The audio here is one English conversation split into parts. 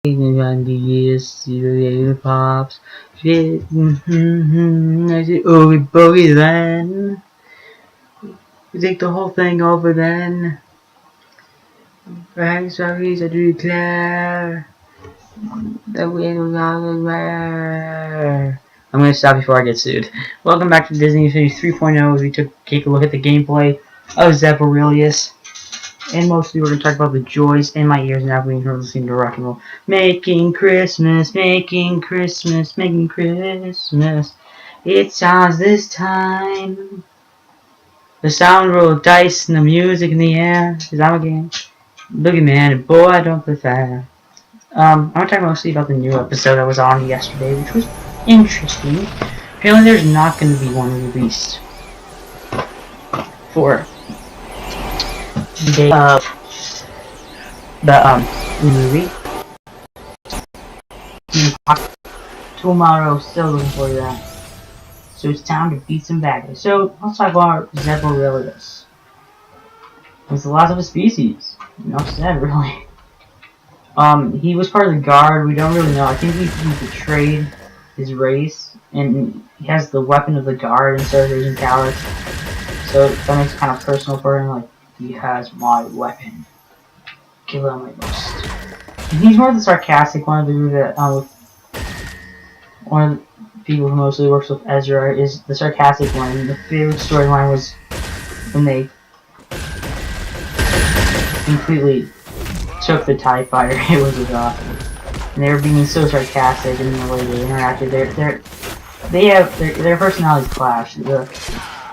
And the years, see the pops, shit, I say, oh, we boogie then. We take the whole thing over then. Right, sorry, I do declare that we ain't gonna. I'm gonna stop before I get sued. Welcome back to Disney Infinity 3.0 as we take a look at the gameplay of Zeb Aurelius. And mostly we're going to talk about the joys in my ears now being heard listening to rock and roll. Making Christmas, making Christmas, making Christmas. It sounds this time. The sound roll of dice and the music in the air. Cause I'm a game. Boogeyman, and boy, I don't play fair. I'm going to talk mostly about the new episode that was on yesterday, which was interesting. Apparently there's not going to be one released for the day of the movie. Tomorrow, still looking for that. So it's time to beat some bad guys. So let's talk about Zeb Aurelius. He's the last of his species. Enough said, really. He was part of the guard. We don't really know. I think he betrayed his race, and he has the weapon of the guard instead of using cowards. So that makes it kind of personal for him. Like, he has my weapon. Kill him at most. And he's more of the sarcastic one of the group that one of the people who mostly works with Ezra is the sarcastic one. And the favorite storyline was when they completely took the TIE fighter. It was awesome. And they were being so sarcastic in the way they interacted. Their personalities clash. The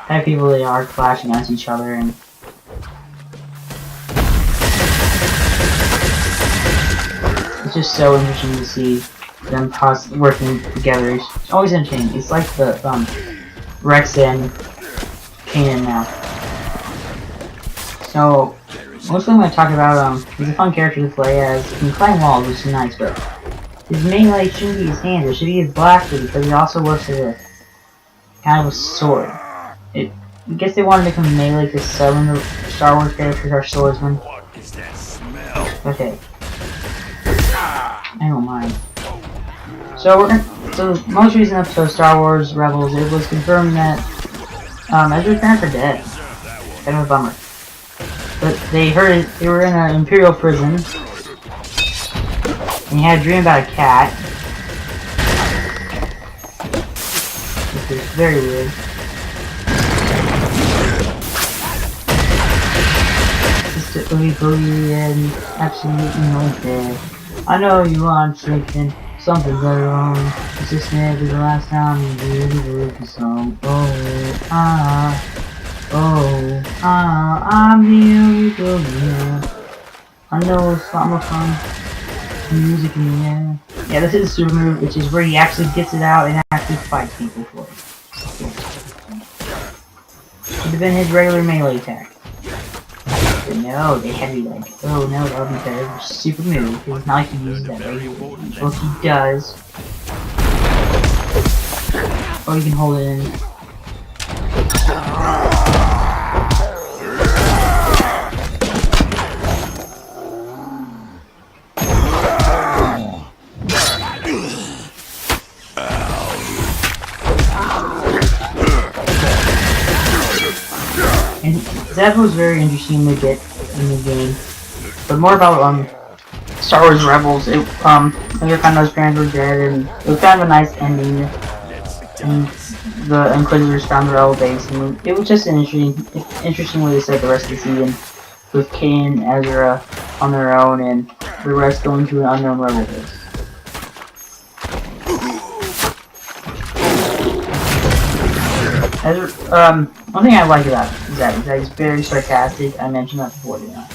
type of people they are clash against each other, and it's just so interesting to see them working together. It's always entertaining. It's like the Rex and Kanan now. So mostly I'm going to talk about he's a fun character to play as. He can climb walls, which is nice, but his melee shouldn't be his hands. It should be his blaster because he also works as a kind of a sword. I guess they wanted to make him melee because some of the Star Wars characters are swordsmen. Okay. I don't mind. So the most recent episode of Star Wars Rebels, it was confirmed that Ezra's parents are dead. Kind of a bummer. But they heard they were in an Imperial prison, and he had a dream about a cat. Which is very weird. Just a ooey booey and absolutely no dead. I know you want chicken, something better wrong. It's just maybe the last time you really heard the song. I'm the only girl here. I know it's a lot more fun. Music in the air. Yeah, this is a super move, which is where he actually gets it out and actually fights people for it. Should have been his regular melee attack. But no, they had to be like, oh no, that would be better. Super move. It's not like he uses that regularly. Well, he does. Or you can hold it in. And Zeb was very interesting to get in the game. But more about Star Wars Rebels. Like I found out his parents were dead, and it was kind of a nice ending. And the Inquisitors found the rebel base, and it was just an interesting way to set the rest of the season, with Kanan and Ezra on their own, and the rest going to an unknown rebel base. One thing I like about Zeb is that he's very sarcastic. I mentioned that before, didn't I?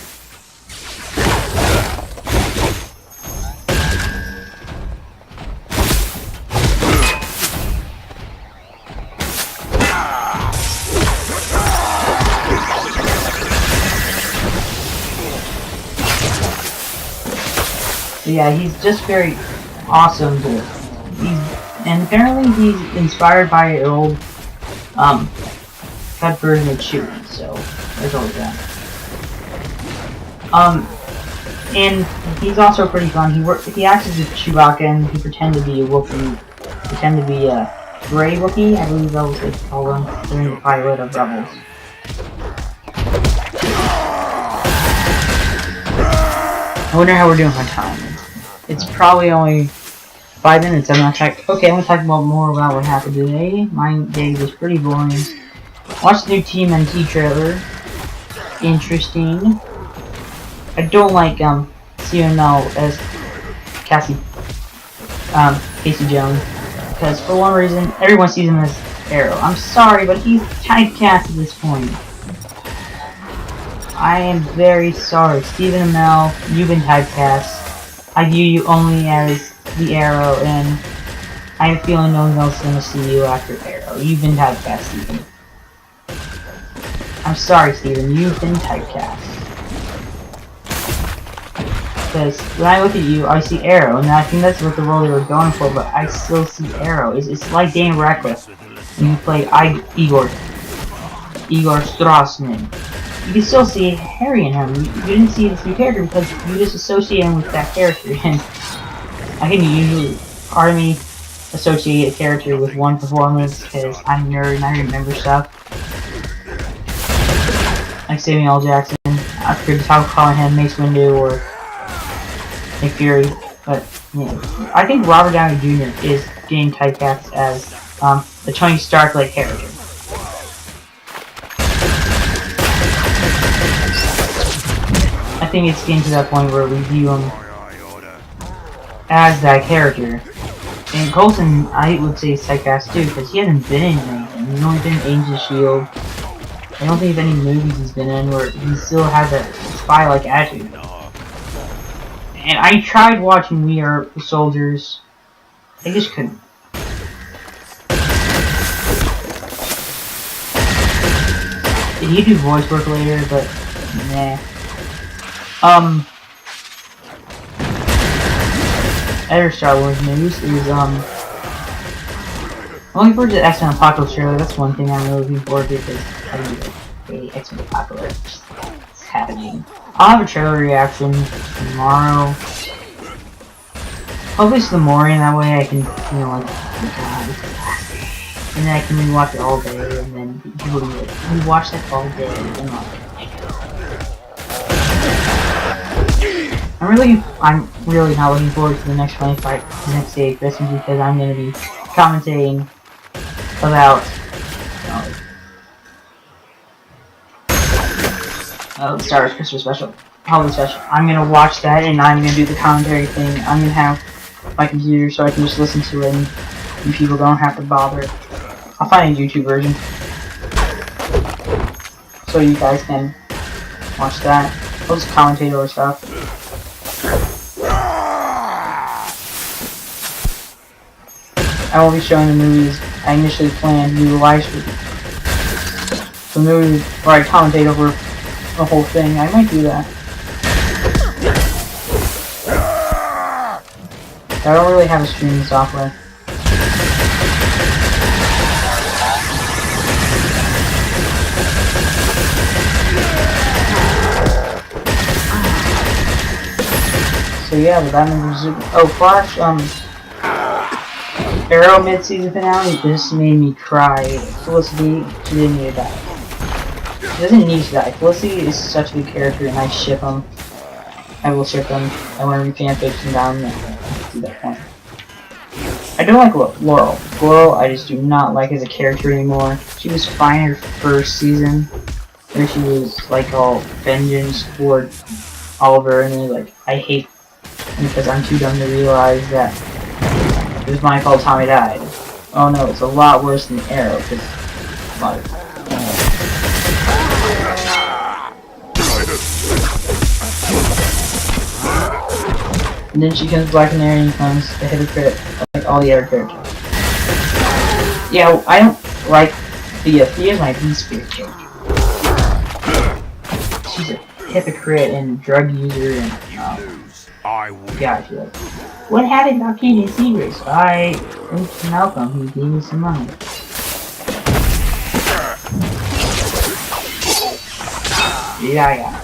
So yeah, he's just very awesome to and apparently he's inspired by an old cut version of Chewie, so there's always that. And he's also pretty fun. He acts as a Chewbacca and he pretends to be a Wookiee. Pretend to be a Grey Wookiee, I believe that was what they call him during the pilot of Rebels. I wonder how we're doing on time. It's probably only 5 minutes. I'm not checked. Okay, I'm gonna talk about more about what happened today. My day was pretty boring. Watched the new TMNT trailer. Interesting. I don't like CML as Casey Jones because for one reason everyone sees him as Arrow. I'm sorry, but he's typecast at this point. I am very sorry, Stephen Amell. You've been typecast. I view you only as the Arrow, and I have a feeling no one else is gonna see you after Arrow. You've been typecast, Stephen. I'm sorry, Stephen. You've been typecast. Because when I look at you, I see Arrow, and I think that's what the role they were going for, but I still see Arrow. It's like Dan Radcliffe when you played Igor Strassman. You can still see Harry in him. You didn't see this new character because you just associate him with that character. And I think usually, part of me associate a character with one performance because I'm a nerd and I remember stuff. Like Samuel L. Jackson. I forget how calling him Mace Windu or Nick Fury, but yeah, I think Robert Downey Jr. is getting typecast as the Tony Stark-like character. I think it's getting to that point where we view him as that character. And Coulson, I would say, is typecast too, because he hasn't been in anything. He's only been in Agents of S.H.I.E.L.D. I don't think of any movies he's been in where he still has that spy-like attitude. And I tried watching We Are Soldiers. I just couldn't. He do voice work later, but nah. Other Star Wars news is I'm looking forward to the X-Men Apocalypse trailer. That's one thing I'm really looking forward to because I do the X-Men Apocalypse. It's happening. I'll have a trailer reaction tomorrow. Hopefully it's the morning, that way I can, you know, like, and then I can rewatch it all day, and then people will be like, we watched that all day, and I'm really not looking forward to the next next day of Christmas because I'm going to be commentating about, the Star Wars Christmas special, holiday special. I'm going to watch that, and I'm going to do the commentary thing. I'm going to have my computer so I can just listen to it, and people don't have to bother. I'll find a YouTube version so you guys can watch that. I'll just commentate over stuff. I won't be showing the movies I initially planned to do a live stream. The movie where I commentate over the whole thing, I might do that. I don't really have a streaming software. So yeah, but that movie was Flash, Arrow mid-season finale just made me cry. Felicity, she didn't need to die. She doesn't need to die. Felicity is such a good character and I ship them. I will ship them. I want to read fanfiction down to that point. I don't like Laurel. Laurel, I just do not like as a character anymore. She was fine in her first season, where she was like all vengeance toward Oliver, and then like, I hate because I'm too dumb to realize that it was my fault Tommy died. Oh no, it's a lot worse than Arrow, because like, and then she becomes Black Canary and becomes a hypocrite like all the other characters. Yeah, I don't like Thea. Thea's my least favorite character. She's a hypocrite and drug user and yeah, she's like, what happened about Katie Seegers? I went to Malcolm, he gave me some money. Yeah.